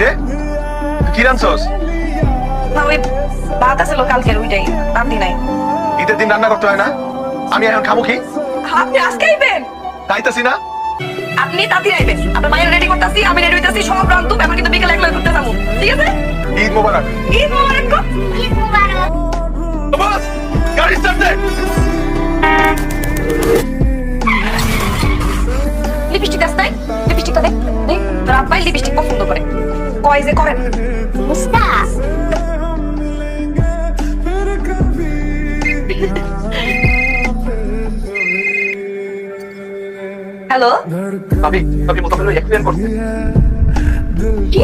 কিরে কি রানছস? না ওই ভাত আছে কালকের ওইটাই রান্দি নাই। ঈদের দিন রান্না করতে হয় না? আমি এখন খাবো কি? আপনি আজকে আইবেন? তাইতাছি না। আপনি তাড়াতাড়ি আইবেন। আপনার মায়ের রেডি করতেছি, আমি রেডি হইতাছি, সব রান্ধু এখন কিন্তু বিকেলে একলা ঘুরতে যাবো। ঠিক আছে? ঈদ মোবারক। ঈদ মোবারক গো। ঈদ মোবারক। বাস গাড়ি স্টার্ট দে। লিপস্টিক আছে নাই? লিপস্টিকটা দে। নেই তোর আব্বাই লিপস্টিক পছন্দ করে। কয় যে করেন মুস্তা। হ্যালো ভাবি ভাবি মতো করে এক্সপ্লেন করতে। কি